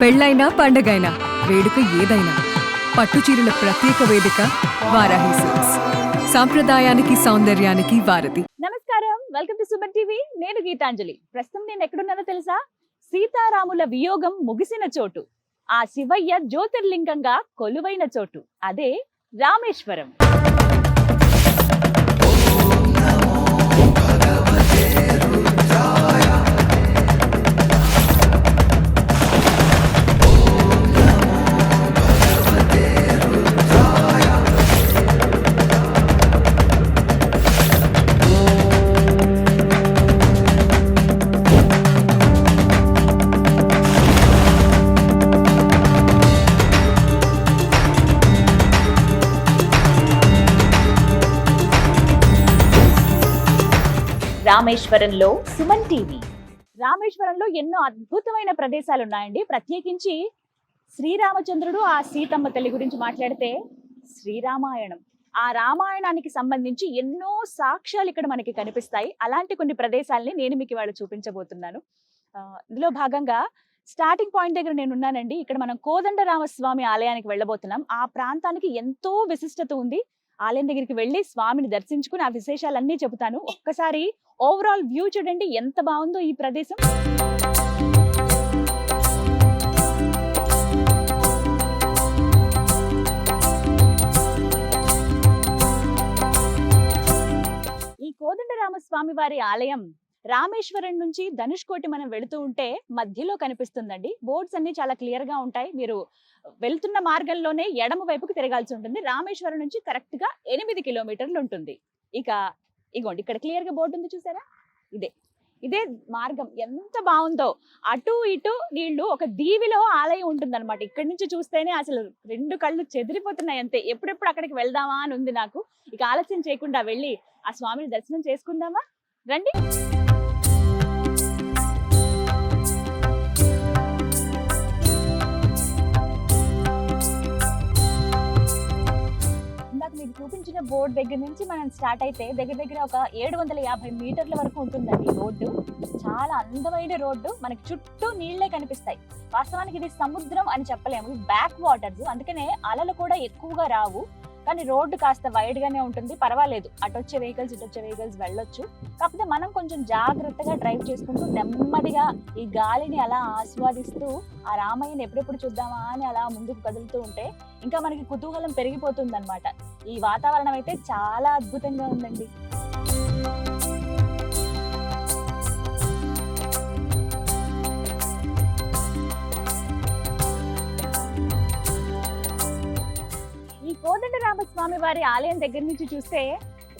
పెళ్ళైనా పండగైనా వేడుక ఏదైనా పట్టుచీరల ప్రత్యేక వేదిక వారాహి సిల్క్స్. సాంప్రదాయానికి సౌందర్యానికి వారధి. నమస్కారం, వెల్కమ్ టు సుమన్ టీవీ. నేను గీతాంజలి. ప్రస్తుతం నేను ఎక్కడున్నానో తెలుసా? సీతారాముల వియోగం ముగిసిన చోటు, ఆ శివయ్య జ్యోతిర్లింగంగా కొలువైన చోటు, అదే రామేశ్వరం. రామేశ్వరంలో సుమన్ టీవీ. రామేశ్వరంలో ఎన్నో అద్భుతమైన ప్రదేశాలు ఉన్నాయండి. ప్రత్యేకించి శ్రీరామచంద్రుడు ఆ సీతమ్మ తల్లి గురించి మాట్లాడితే శ్రీరామాయణం, ఆ రామాయణానికి సంబంధించి ఎన్నో సాక్ష్యాలు ఇక్కడ మనకి కనిపిస్తాయి. అలాంటి కొన్ని ప్రదేశాలని నేను మీకు ఇవాళ చూపించబోతున్నాను. ఇందులో భాగంగా స్టార్టింగ్ పాయింట్ దగ్గర నేను ఉన్నానండి. ఇక్కడ మనం కోదండరామస్వామి ఆలయానికి వెళ్ళబోతున్నాం. ఆ ప్రాంతానికి ఎంతో విశిష్టత ఉంది. ఆలయం దగ్గరికి వెళ్ళి స్వామిని దర్శించుకుని ఆ విశేషాలన్నీ చెబుతాను. ఒక్కసారి ఓవరాల్ వ్యూ చూడండి, ఎంత బాగుందో ఈ ప్రదేశం. ఈ కోదండరామస్వామి వారి ఆలయం రామేశ్వరం నుంచి ధనుష్కోటి మనం వెళుతూ ఉంటే మధ్యలో కనిపిస్తుందండి. బోర్డ్స్ అన్ని చాలా క్లియర్ గా ఉంటాయి. మీరు వెళ్తున్న మార్గంలోనే ఎడమ వైపుకి తిరగాల్సి ఉంటుంది. రామేశ్వరం నుంచి కరెక్ట్ గా 8 కిలోమీటర్లు ఉంటుంది. ఇగోండి, ఇక్కడ క్లియర్ గా బోర్డు ఉంది, చూసారా? ఇదే మార్గం. ఎంత బాగుందో, అటు ఇటు నీళ్లు, ఒక దీవిలో ఆలయం ఉంటుందన్నమాట. ఇక్కడి నుంచి చూస్తేనే అసలు 2 కళ్ళు చెదిరిపోతున్నాయి అంతే. ఎప్పుడెప్పుడు అక్కడికి వెళ్దామా అని ఉంది నాకు. ఇక ఆలస్యం చేయకుండా వెళ్ళి ఆ స్వామిని దర్శనం చేసుకుందామా, రండి. మీకు చూపించిన బోర్డు దగ్గర నుంచి మనం స్టార్ట్ అయితే దగ్గర ఒక 750 మీటర్ల వరకు ఉంటుందండి రోడ్డు. చాలా అందమైన రోడ్డు. మనకి చుట్టూ నీళ్లే కనిపిస్తాయి. వాస్తవానికి ఇది సముద్రం అని చెప్పలేము, బ్యాక్ వాటర్స్, అందుకనే అలలు కూడా ఎక్కువగా రావు. కానీ రోడ్డు కాస్త వైడ్ గానే ఉంటుంది, పర్వాలేదు. అటొచ్చే వెహికల్స్ ఇటొచ్చే వెహికల్స్ వెళ్ళొచ్చు. కాకపోతే మనం కొంచెం జాగ్రత్తగా డ్రైవ్ చేసుకుంటూ నెమ్మదిగా ఈ గాలిని అలా ఆస్వాదిస్తూ ఆ రామయ్యని ఎప్పుడెప్పుడు చూద్దామా అని అలా ముందుకు కదులుతూ ఉంటే ఇంకా మనకి కుతూహలం పెరిగిపోతుంది అనమాట. ఈ వాతావరణం అయితే చాలా అద్భుతంగా ఉందండి. ఈ కోదండరామస్వామి వారి ఆలయం దగ్గర నుంచి చూస్తే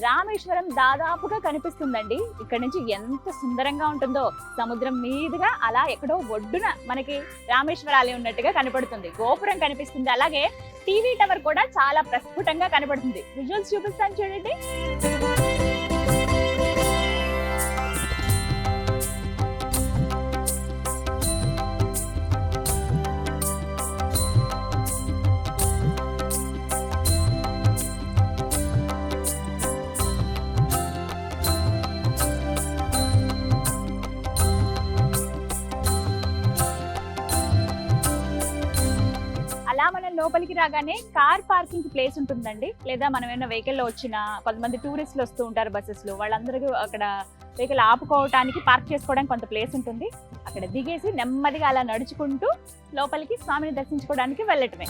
రామేశ్వరం దాదాపుగా కనిపిస్తుందండి. ఇక్కడ నుంచి ఎంత సుందరంగా ఉంటుందో. సముద్రం మీదుగా అలా ఎక్కడో ఒడ్డున మనకి రామేశ్వర ఆలయం ఉన్నట్టుగా కనపడుతుంది. గోపురం కనిపిస్తుంది, అలాగే టీవీ టవర్ కూడా చాలా ప్రస్ఫుటంగా కనపడుతుంది. విజువల్స్ చూపిస్తాను చూడండి. మనం లోపలికి రాగానే కార్ పార్కింగ్ ప్లేస్ ఉంటుందండి. లేదా మనం ఏమైనా వెహికల్ లో వచ్చినా, కొంతమంది టూరిస్టులు వస్తూ ఉంటారు బస్సెస్ లో, వాళ్ళందరికీ అక్కడ వెహికల్ ఆపుకోవడానికి, పార్క్ చేసుకోవడానికి కొంత ప్లేస్ ఉంటుంది. అక్కడ దిగేసి నెమ్మదిగా అలా నడుచుకుంటూ లోపలికి స్వామిని దర్శించుకోవడానికి వెళ్ళటమే.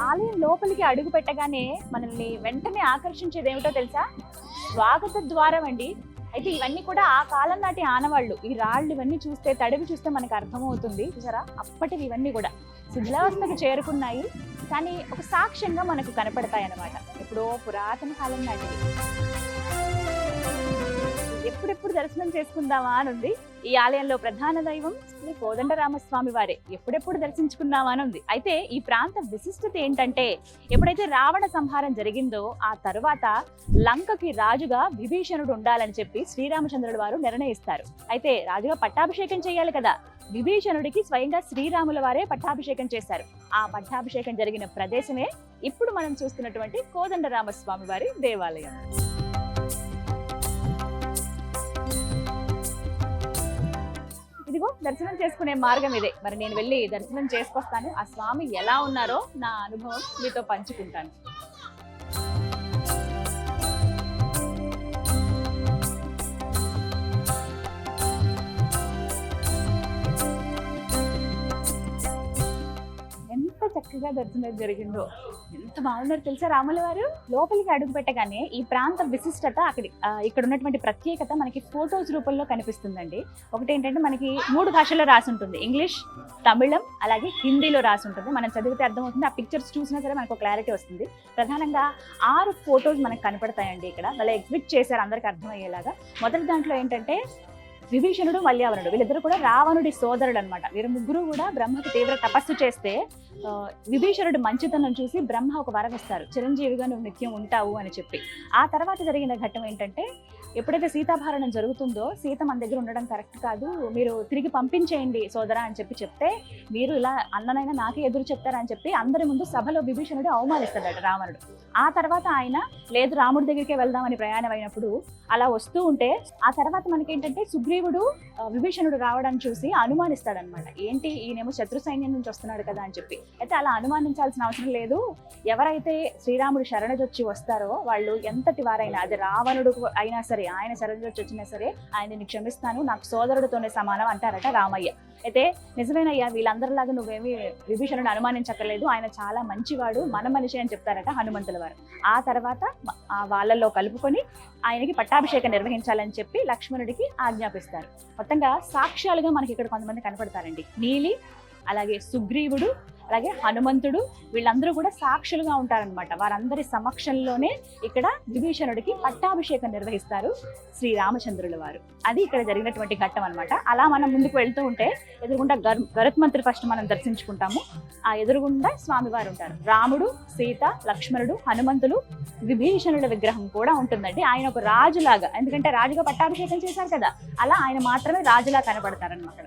ఆలయం లోపలికి అడుగు పెట్టగానే మనల్ని వెంటనే ఆకర్షించేది ఏమిటో తెలుసా? స్వాగత ద్వారం అండి. అయితే ఇవన్నీ కూడా ఆ కాలం నాటి ఆనవాళ్ళు. ఈ రాళ్ళు ఇవన్నీ చూస్తే, తడివి చూస్తే మనకు అర్థమవుతుంది. చూసారా, అప్పటివి ఇవన్నీ కూడా శిథిలావస్థకు చేరుకున్నాయి, కానీ ఒక సాక్ష్యంగా మనకు కనపడతాయి అన్నమాట. ఎప్పుడో పురాతన కాలం నాటివి. ఎప్పుడెప్పుడు దర్శనం చేసుకుందామా అని ఉంది. ఈ ఆలయంలో ప్రధాన దైవం శ్రీ కోదండరామస్వామి వారే. ఎప్పుడెప్పుడు దర్శించుకుందామా అని ఉంది. అయితే ఈ ప్రాంత విశిష్టత ఏంటంటే, ఎప్పుడైతే రావణ సంహారం జరిగిందో ఆ తరువాత లంకకి రాజుగా విభీషణుడు ఉండాలని చెప్పి శ్రీరామచంద్రుడు వారు నిర్ణయిస్తారు. అయితే రాజుగా పట్టాభిషేకం చేయాలి కదా. విభీషణుడికి స్వయంగా శ్రీరాముల వారే పట్టాభిషేకం చేశారు. ఆ పట్టాభిషేకం జరిగిన ప్రదేశమే ఇప్పుడు మనం చూస్తున్నటువంటి కోదండరామస్వామి వారి దేవాలయం. దర్శనం చేసుకునే మార్గం ఇదే. మరి నేను వెళ్ళి దర్శనం చేసుకొస్తాను. ఆ స్వామి ఎలా ఉన్నారో నా అనుభవం మీతో పంచుకుంటాను. ఎంత చక్కగా దర్శనం జరిగిందో, ఎంత బాగున్నారు తెలుసా రాముల వారు. లోపలికి అడుగు పెట్టగానే ఈ ప్రాంత విశిష్టత ఇక్కడ ఉన్నటువంటి ప్రత్యేకత మనకి ఫొటోస్ రూపంలో కనిపిస్తుందండి. ఒకటి ఏంటంటే మనకి 3 భాషల్లో రాసి ఉంటుంది, ఇంగ్లీష్, తమిళం అలాగే హిందీలో రాసి ఉంటుంది. మనం చదివితే అర్థమవుతుంది. ఆ పిక్చర్స్ చూసినా సరే మనకు క్లారిటీ వస్తుంది. ప్రధానంగా 6 ఫొటోస్ మనకు కనపడతాయండి ఇక్కడ. వాళ్ళు ఎగ్జిబిట్ చేశారు అందరికి అర్థమయ్యేలాగా. మొదటి దాంట్లో ఏంటంటే విభీషణుడు, మల్యావరుడు, వీళ్ళిద్దరు కూడా రావణుడి సోదరుడు అనమాట. వీరు ముగ్గురు కూడా బ్రహ్మకి తీవ్ర తపస్సు చేస్తే విభీషణుడు మంచితనం చూసి బ్రహ్మ ఒక వరం ఇస్తారు, చిరంజీవిగా నువ్వు నిత్యం ఉంటావు అని చెప్పి. ఆ తర్వాత జరిగిన ఘట్టం ఏంటంటే, ఎప్పుడైతే సీతాభరణం జరుగుతుందో సీత మన దగ్గర ఉండడం కరెక్ట్ కాదు, మీరు తిరిగి పంపించేయండి సోదరా అని చెప్తే, మీరు ఇలా అన్ననైనా నాకే ఎదురు చెప్తారని చెప్పి అందరి ముందు సభలో విభీషణుడు అవమానిస్తాడట రావణుడు. ఆ తర్వాత ఆయన లేదు రాముడి దగ్గరికే వెళ్దామని ప్రయాణం అయినప్పుడు అలా వస్తూ ఉంటే, ఆ తర్వాత మనకేంటంటే సుగ్రీవుడు విభీషణుడు రావడం చూసి అనుమానిస్తాడనమాట. ఏంటి ఈయనేమో శత్రు సైన్యం నుంచి వస్తున్నాడు కదా అని చెప్పి. అయితే అలా అనుమానించాల్సిన అవసరం లేదు, ఎవరైతే శ్రీరాముడు శరణజొచ్చి వస్తారో వాళ్ళు ఎంతటి వారైనా, అది రావణుడు అయినా సరే, ఆయన శరణజొచ్చి వచ్చినా సరే ఆయన్ని క్షమిస్తాను, నాకు సోదరుడితోనే సమానం అంటారట రామయ్య. అయితే నిజమేనయ్యా, వీళ్ళందరిలాగా నువ్వేమి విభీషణుడు అనుమానించక్కర్లేదు, ఆయన చాలా మంచివాడు, మన మనిషి అని చెప్తారట హనుమంతుల వారు. ఆ తర్వాత వాళ్ళల్లో కలుపుకొని ఆయనకి పట్టాభిషేకం నిర్వహించాలని చెప్పి లక్ష్మణుడికి ఆజ్ఞాపిస్తారు. మొత్తంగా సాక్ష్యాలుగా మనకి ఇక్కడ కొంతమంది కనపడతారండి. నీలి, అలాగే సుగ్రీవుడు, అలాగే హనుమంతుడు, వీళ్ళందరూ కూడా సాక్షులుగా ఉంటారనమాట. వారందరి సమక్షంలోనే ఇక్కడ విభీషణుడికి పట్టాభిషేకం నిర్వహిస్తారు శ్రీరామచంద్రుల వారు. అది ఇక్కడ జరిగినటువంటి ఘట్టం అనమాట. అలా మనం ముందుకు వెళ్తూ ఉంటే ఎదురుగుండా గరుత్మంతుడి ఫస్ట్ మనం దర్శించుకుంటాము. ఆ ఎదురుగుండా స్వామివారు ఉంటారు. రాముడు, సీత, లక్ష్మణుడు, హనుమంతులు, విభీషణుల విగ్రహం కూడా ఉంటుందండి. ఆయన ఒక రాజులాగా, ఎందుకంటే రాజుగా పట్టాభిషేకం చేశారు కదా, అలా ఆయన మాత్రమే రాజులా కనపడతారనమాట.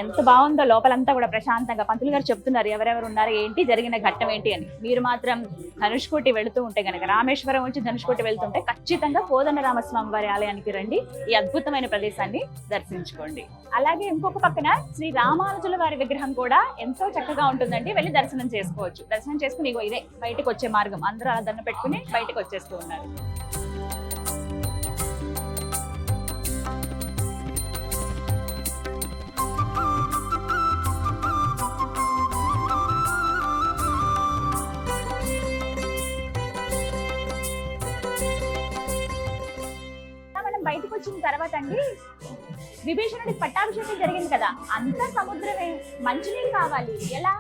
ఎంత బాగుందో లోపలంతా కూడా ప్రశాంతంగా. పంతులు గారు చెప్తున్నారు ఎవరెవరు ఉన్నారు, ఏంటి జరిగిన ఘట్టం ఏంటి అని. మీరు మాత్రం ధనుష్కోటి వెళుతూ ఉంటే గనక, రామేశ్వరం నుంచి ధనుష్కోటి వెళ్తుంటే ఖచ్చితంగా కోదండరామస్వామి వారి ఆలయానికి రండి, ఈ అద్భుతమైన ప్రదేశాన్ని దర్శించుకోండి. అలాగే ఇంకొక పక్కన శ్రీ రామానుజుల వారి విగ్రహం కూడా ఎంతో చక్కగా ఉంటుందండి. వెళ్ళి దర్శనం చేసుకోవచ్చు. దర్శనం చేసుకుని ఇగో ఇదే బయటకు వచ్చే మార్గం. అందరూ అలా దండ పెట్టుకుని బయటకు వచ్చేస్తూ ఉన్నారు. బయటకు వచ్చిన తర్వాత అండి, విభీషణుడికి పట్టాభిషేకం జరిగింది కదా, అంతా సముద్రమే, మంచినీళ్ళు కావాలి ఎలా,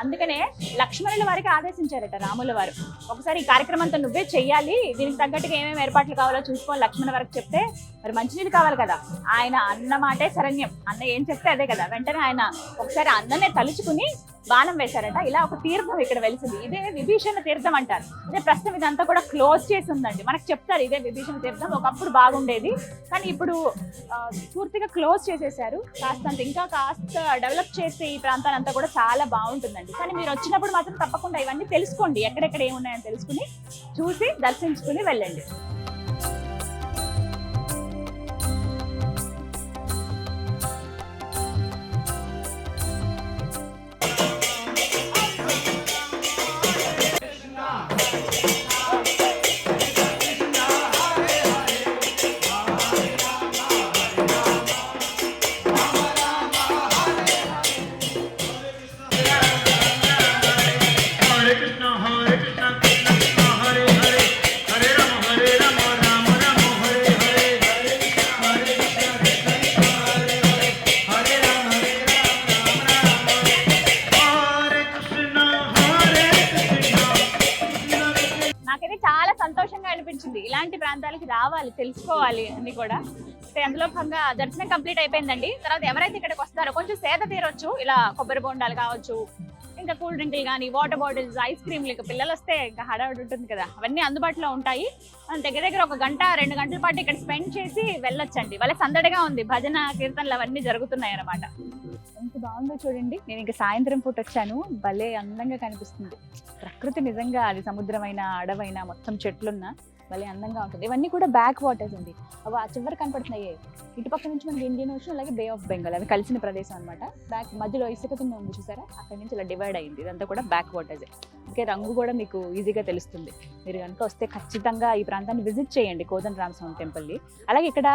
అందుకనే లక్ష్మణుల వారికి ఆదేశించారట రాముల వారు, ఒకసారి ఈ కార్యక్రమం అంతా నువ్వే చెయ్యాలి, దీనికి తగ్గట్టుగా ఏమేమి ఏర్పాట్లు కావాలో చూసుకోవాలి లక్ష్మణ వారికి చెప్తే, మరి మంచినీళ్ళు కావాలి కదా, ఆయన అన్న మాటే శరణ్యం, అన్న ఏం చెప్తే అదే కదా. వెంటనే ఆయన ఒకసారి అన్ననే తలుచుకుని బాణం వేశారట. ఇలా ఒక తీర్థం ఇక్కడ వెలిసింది, ఇదే విభీషణ తీర్థం అంటారు. అదే ప్రస్తుతం ఇదంతా కూడా క్లోజ్ చేసి ఉందండి. మనకు చెప్తారు ఇదే విభీషణ తీర్థం, ఒకప్పుడు బాగుండేది కానీ ఇప్పుడు పూర్తిగా క్లోజ్ చేసేసారు. ఇంకా కాస్త డెవలప్ చేస్తే ఈ ప్రాంతాన్ని అంతా కూడా చాలా బాగుంటుందండి. కానీ మీరు వచ్చినప్పుడు మాత్రం తప్పకుండా ఇవన్నీ తెలుసుకోండి, ఎక్కడెక్కడ ఏమున్నాయని తెలుసుకుని చూసి దర్శించుకుని వెళ్ళండి. సంతోషంగా అనిపించింది. ఇలాంటి ప్రాంతాలకి రావాలి, తెలుసుకోవాలి అన్ని కూడా. అందులో భాగంగా దర్శనం కంప్లీట్ అయిపోయిందండి. తర్వాత ఎవరైతే ఇక్కడికి వస్తారో కొంచెం సేద తీరొచ్చు, ఇలా కొబ్బరి బొండాలు కావచ్చు, ఇంకా కూల్ డ్రింక్లు కానీ, వాటర్ బాటిల్స్, ఐస్ క్రీమ్లు, ఇంకా పిల్లలు వస్తే ఇంకా హడావుడి ఉంటుంది కదా, అవన్నీ అందుబాటులో ఉంటాయి. మనం దగ్గర ఒక గంట 2 గంటల పాటు ఇక్కడ స్పెండ్ చేసి వెళ్ళొచ్చండి. వాళ్ళ సందడిగా ఉంది, భజన కీర్తనలు అవన్నీ జరుగుతున్నాయి అన్నమాట. ఎంత బాగుందో చూడండి. నేను ఇంకా సాయంత్రం పూట వచ్చాను, భలే అందంగా కనిపిస్తుంది ప్రకృతి. నిజంగా అది సముద్రమైన, అడవైనా, మొత్తం చెట్లున్నా భలే అందంగా ఉంటుంది. ఇవన్నీ కూడా బ్యాక్ వాటర్స్ అండి. అవి ఆ చివరి కనపడుతున్నాయి, ఇటుపక్క నుంచి మనకి ఇండియన్ ఓషన్ అలాగే బే ఆఫ్ బెంగాల్ అవి కలిసిన ప్రదేశం అనమాట. బ్యాక్ మధ్యలో ఇసుక కింద ఉంది చూసారా, అక్కడి నుంచి ఇలా డివైడ్ అయింది. ఇదంతా కూడా బ్యాక్ వాటర్స్. ఓకే, రంగు కూడా మీకు ఈజీగా తెలుస్తుంది. మీరు కనుక వస్తే ఖచ్చితంగా ఈ ప్రాంతాన్ని విజిట్ చేయండి, కోదండరామస్వామి టెంపుల్ని. అలాగే ఇక్కడ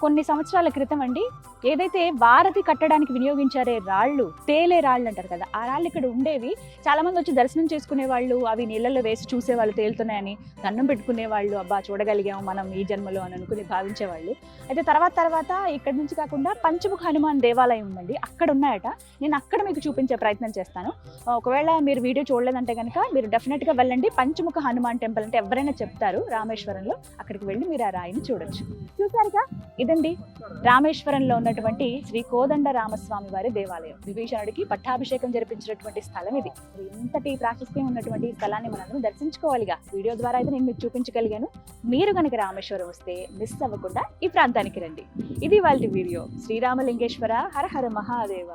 కొన్ని సంవత్సరాల క్రితం అండి ఏదైతే వారధి కట్టడానికి వినియోగించారే రాళ్ళు, తేలే రాళ్ళు అంటారు కదా, ఆ రాళ్ళు ఇక్కడ ఉండేవి. చాలా మంది వచ్చి దర్శనం చేసుకునే వాళ్ళు, అవి నీళ్ళల్లో వేసి చూసేవాళ్ళు తేలుతున్నాయని, దండం పెట్టుకునే వాళ్ళు, అబ్బా చూడగలిగాము మనం ఈ జన్మలో అని అనుకుని భావించేవాళ్ళు. అయితే తర్వాత ఇక్కడ నుంచి కాకుండా పంచముఖ హనుమాన్ దేవాలయం ఉందండి, అక్కడ ఉన్నాయట. నేను అక్కడ మీకు చూపించే ప్రయత్నం చేస్తాను. ఒకవేళ మీరు వీడియో చూడలేదంటే కనుక మీరు డెఫినెట్గా వెళ్ళండి. పంచముఖ హనుమాన్ టెంపుల్ అంటే ఎవరైనా చెప్తారు రామేశ్వరంలో, అక్కడికి వెళ్ళి మీరు ఆ రాయిని చూడొచ్చు. చూసారుగా, ఇదండి రామేశ్వరంలో ఉన్నటువంటి శ్రీ కోదండ రామస్వామి వారి దేవాలయం. విభీషణుడికి పట్టాభిషేకం జరిపించినటువంటి స్థలం ఇది. ఇంతటి ప్రాశస్త్యం ఉన్నటువంటి ఈ స్థలాన్ని మనం దర్శించుకోవాలిగా. వీడియో ద్వారా అయితే నేను మీకు చూపించగలిగాను. మీరు కనుక రామేశ్వరం వస్తే మిస్ అవ్వకుండా ఈ ప్రాంతానికి రండి. ఇది వాళ్ళ వీడియో. శ్రీరామలింగేశ్వర హర హర మహాదేవ.